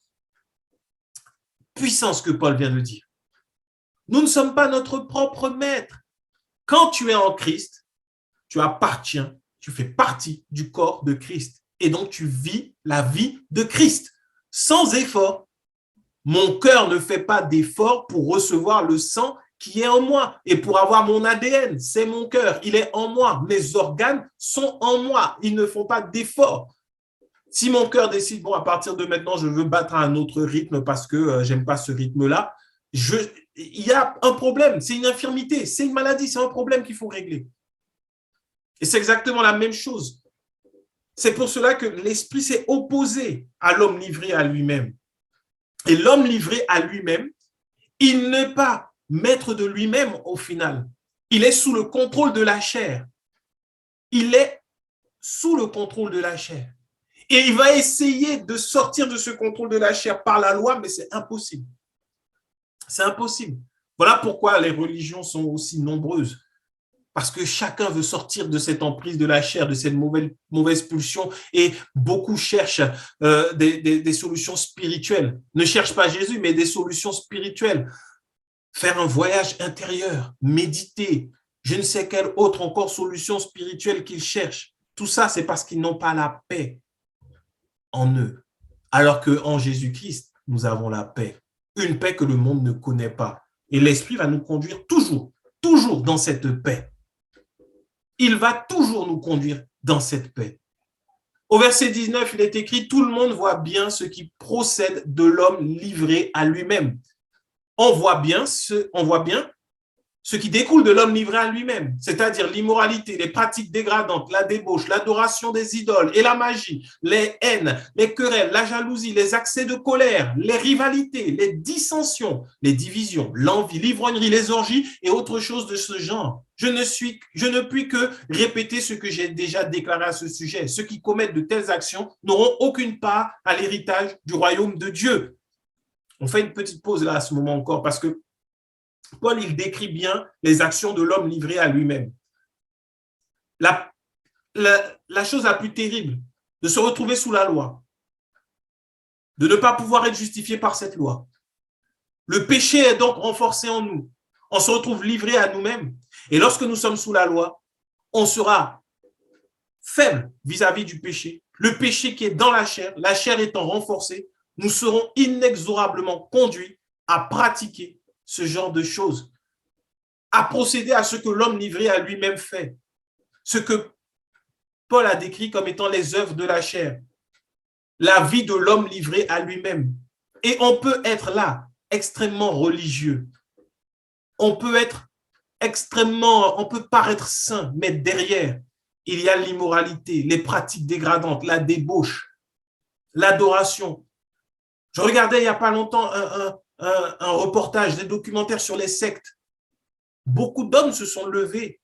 Puissance que Paul vient de dire. Nous ne sommes pas notre propre maître. Quand tu es en Christ, tu appartiens, tu fais partie du corps de Christ. Et donc, tu vis la vie de Christ sans effort. Mon cœur ne fait pas d'effort pour recevoir le sang qui est en moi et pour avoir mon ADN. C'est mon cœur, il est en moi. Mes organes sont en moi. Ils ne font pas d'effort. Si mon cœur décide, bon, à partir de maintenant, je veux battre à un autre rythme parce que j'aime pas ce rythme-là, il y a un problème. C'est une infirmité, c'est une maladie, c'est un problème qu'il faut régler. Et c'est exactement la même chose. C'est pour cela que l'esprit s'est opposé à l'homme livré à lui-même. Et l'homme livré à lui-même, il n'est pas maître de lui-même au final. Il est sous le contrôle de la chair. Il est sous le contrôle de la chair. Et il va essayer de sortir de ce contrôle de la chair par la loi, mais c'est impossible. C'est impossible. Voilà pourquoi les religions sont aussi nombreuses. Parce que chacun veut sortir de cette emprise de la chair, de cette mauvaise pulsion, et beaucoup cherchent des solutions spirituelles. Ne cherchent pas Jésus, mais des solutions spirituelles. Faire un voyage intérieur, méditer, je ne sais quelle autre encore solution spirituelle qu'ils cherchent. Tout ça, c'est parce qu'ils n'ont pas la paix en eux. Alors qu'en Jésus-Christ, nous avons la paix. Une paix que le monde ne connaît pas. Et l'Esprit va nous conduire toujours dans cette paix. Il va toujours nous conduire dans cette paix. Au verset 19, il est écrit « Tout le monde voit bien ce qui procède de l'homme livré à lui-même. » On voit bien ce qui découle de l'homme livré à lui-même, c'est-à-dire l'immoralité, les pratiques dégradantes, la débauche, l'adoration des idoles et la magie, les haines, les querelles, la jalousie, les accès de colère, les rivalités, les dissensions, les divisions, l'envie, l'ivrognerie, les orgies et autres choses de ce genre. Je ne puis que répéter ce que j'ai déjà déclaré à ce sujet. Ceux qui commettent de telles actions n'auront aucune part à l'héritage du royaume de Dieu. On fait une petite pause là à ce moment encore parce que Paul, il décrit bien les actions de l'homme livré à lui-même. La chose la plus terrible, de se retrouver sous la loi, de ne pas pouvoir être justifié par cette loi. Le péché est donc renforcé en nous. On se retrouve livré à nous-mêmes. Et lorsque nous sommes sous la loi, on sera faible vis-à-vis du péché. Le péché qui est dans la chair étant renforcée, nous serons inexorablement conduits à pratiquer ce genre de choses, à procéder à ce que l'homme livré à lui-même fait. Ce que Paul a décrit comme étant les œuvres de la chair, la vie de l'homme livré à lui-même. Et on peut être là, extrêmement religieux. On peut paraître saint, mais derrière, il y a l'immoralité, les pratiques dégradantes, la débauche, l'adoration. Je regardais il n'y a pas longtemps un reportage, des documentaires sur les sectes. Beaucoup d'hommes se sont levés,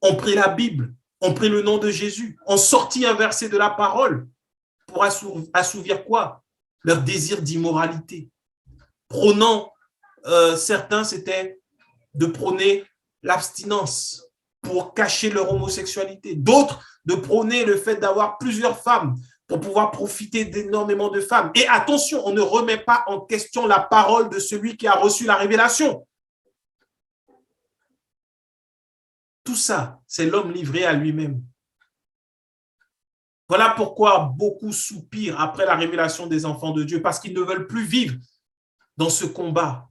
ont pris la Bible, ont pris le nom de Jésus, ont sorti un verset de la parole pour assouvir quoi? Leur désir d'immoralité. Prônant, certains, c'était de prôner l'abstinence pour cacher leur homosexualité. D'autres, de prôner le fait d'avoir plusieurs femmes pour pouvoir profiter d'énormément de femmes. Et attention, on ne remet pas en question la parole de celui qui a reçu la révélation. Tout ça, c'est l'homme livré à lui-même. Voilà pourquoi beaucoup soupirent après la révélation des enfants de Dieu, parce qu'ils ne veulent plus vivre dans ce combat.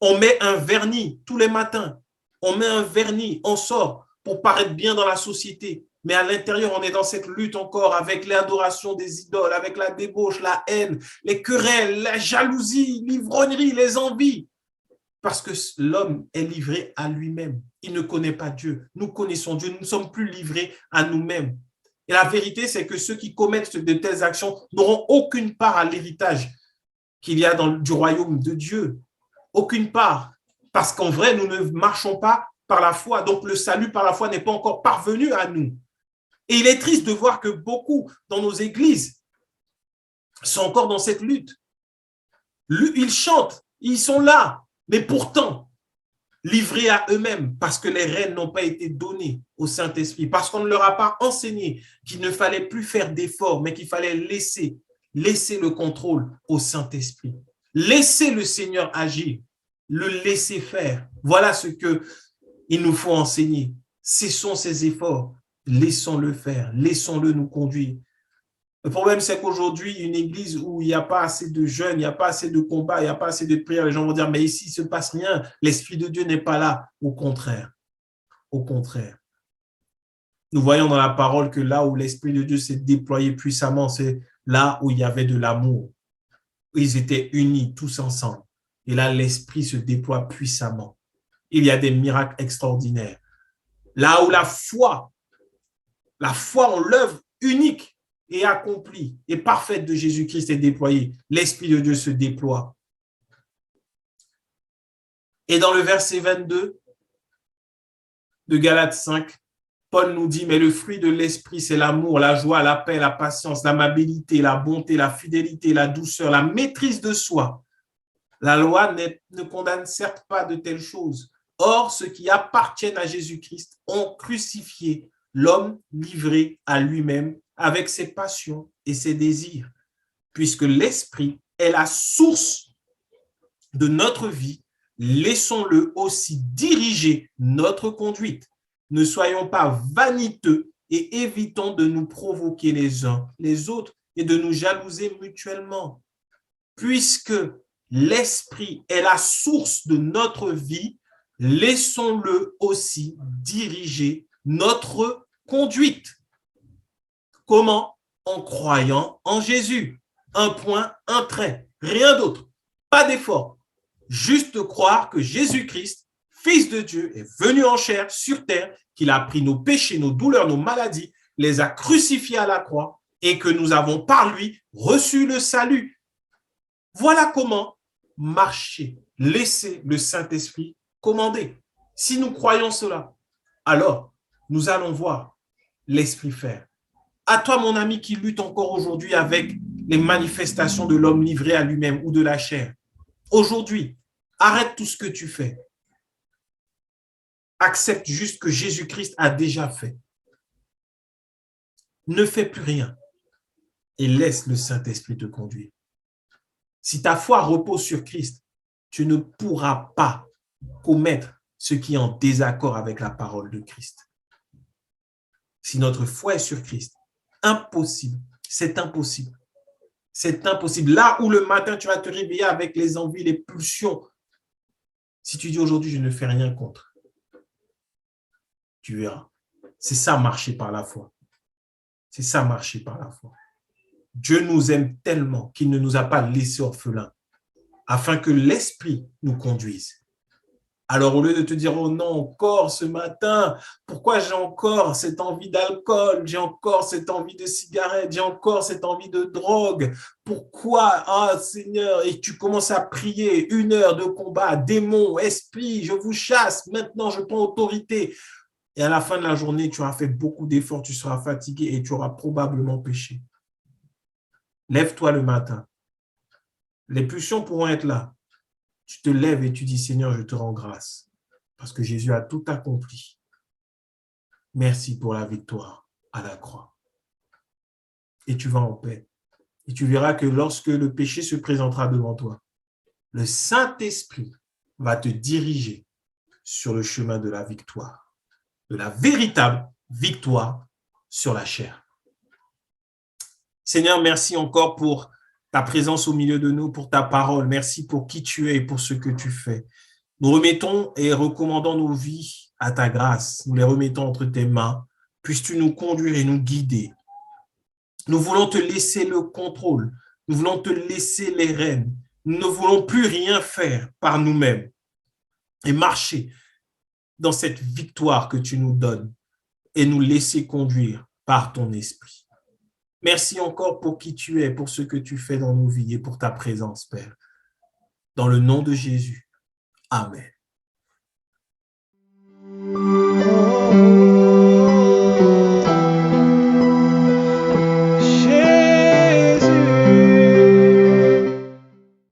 On met un vernis tous les matins, on met un vernis, on sort pour paraître bien dans la société. Mais à l'intérieur, on est dans cette lutte encore avec l'adoration des idoles, avec la débauche, la haine, les querelles, la jalousie, l'ivrognerie, les envies. Parce que l'homme est livré à lui-même. Il ne connaît pas Dieu. Nous connaissons Dieu. Nous ne sommes plus livrés à nous-mêmes. Et la vérité, c'est que ceux qui commettent de telles actions n'auront aucune part à l'héritage qu'il y a du royaume de Dieu. Aucune part. Parce qu'en vrai, nous ne marchons pas par la foi. Donc, le salut par la foi n'est pas encore parvenu à nous. Et il est triste de voir que beaucoup dans nos églises sont encore dans cette lutte. Ils chantent, ils sont là, mais pourtant, livrés à eux-mêmes, parce que les rênes n'ont pas été données au Saint-Esprit, parce qu'on ne leur a pas enseigné qu'il ne fallait plus faire d'efforts, mais qu'il fallait laisser le contrôle au Saint-Esprit. Laisser le Seigneur agir, le laisser faire. Voilà ce qu'il nous faut enseigner. Cessons ces efforts, laissons-le faire, laissons-le nous conduire. Le problème, c'est qu'aujourd'hui, une église où il n'y a pas assez de jeunes, il n'y a pas assez de combats, il n'y a pas assez de prières, les gens vont dire, mais ici, il ne se passe rien, l'Esprit de Dieu n'est pas là. Au contraire, au contraire. Nous voyons dans la parole que là où l'Esprit de Dieu s'est déployé puissamment, c'est là où il y avait de l'amour. Ils étaient unis tous ensemble. Et là, l'Esprit se déploie puissamment. Il y a des miracles extraordinaires. Là où la foi en l'œuvre unique et accomplie et parfaite de Jésus-Christ est déployée, l'Esprit de Dieu se déploie. Et dans le verset 22 de Galates 5, Paul nous dit, mais le fruit de l'Esprit, c'est l'amour, la joie, la paix, la patience, l'amabilité, la bonté, la fidélité, la douceur, la maîtrise de soi. La loi ne condamne certes pas de telles choses. Or, ceux qui appartiennent à Jésus-Christ ont crucifié l'homme livré à lui-même avec ses passions et ses désirs. Puisque l'Esprit est la source de notre vie, laissons-le aussi diriger notre conduite. Ne soyons pas vaniteux et évitons de nous provoquer les uns les autres et de nous jalouser mutuellement. Puisque l'Esprit est la source de notre vie, laissons-le aussi diriger notre conduite. Comment? En croyant en Jésus. Un point, un trait, rien d'autre. Pas d'effort. Juste croire que Jésus-Christ, Fils de Dieu, est venu en chair sur terre, qu'il a pris nos péchés, nos douleurs, nos maladies, les a crucifiés à la croix et que nous avons par lui reçu le salut. Voilà comment marcher, laisser le Saint-Esprit commander. Si nous croyons cela, alors nous allons voir l'Esprit faire. À toi, mon ami, qui lutte encore aujourd'hui avec les manifestations de l'homme livré à lui-même ou de la chair. Aujourd'hui, arrête tout ce que tu fais. Accepte juste que Jésus-Christ a déjà fait. Ne fais plus rien et laisse le Saint-Esprit te conduire. Si ta foi repose sur Christ, tu ne pourras pas commettre ce qui est en désaccord avec la parole de Christ. Si notre foi est sur Christ, impossible, c'est impossible. C'est impossible. Là où le matin, tu vas te réveiller avec les envies, les pulsions. Si tu dis aujourd'hui, je ne fais rien contre, tu verras. C'est ça, marcher par la foi. C'est ça, marcher par la foi. Dieu nous aime tellement qu'il ne nous a pas laissés orphelins, afin que l'Esprit nous conduise. Alors, au lieu de te dire, oh non, encore ce matin, pourquoi j'ai encore cette envie d'alcool, j'ai encore cette envie de cigarette, j'ai encore cette envie de drogue, pourquoi, ah Seigneur, et tu commences à prier 1 heure de combat, démon, esprit, je vous chasse, maintenant je prends autorité. Et à la fin de la journée, tu auras fait beaucoup d'efforts, tu seras fatigué et tu auras probablement péché. Lève-toi le matin. Les pulsions pourront être là. Tu te lèves et tu dis, Seigneur, je te rends grâce parce que Jésus a tout accompli. Merci pour la victoire à la croix. Et tu vas en paix. Et tu verras que lorsque le péché se présentera devant toi, le Saint-Esprit va te diriger sur le chemin de la victoire, de la véritable victoire sur la chair. Seigneur, merci encore pour ta présence au milieu de nous, pour ta parole. Merci pour qui tu es et pour ce que tu fais. Nous remettons et recommandons nos vies à ta grâce. Nous les remettons entre tes mains. Puisses-tu nous conduire et nous guider. Nous voulons te laisser le contrôle. Nous voulons te laisser les rênes. Nous ne voulons plus rien faire par nous-mêmes et marcher dans cette victoire que tu nous donnes et nous laisser conduire par ton esprit. Merci encore pour qui tu es, pour ce que tu fais dans nos vies et pour ta présence, Père. Dans le nom de Jésus. Amen.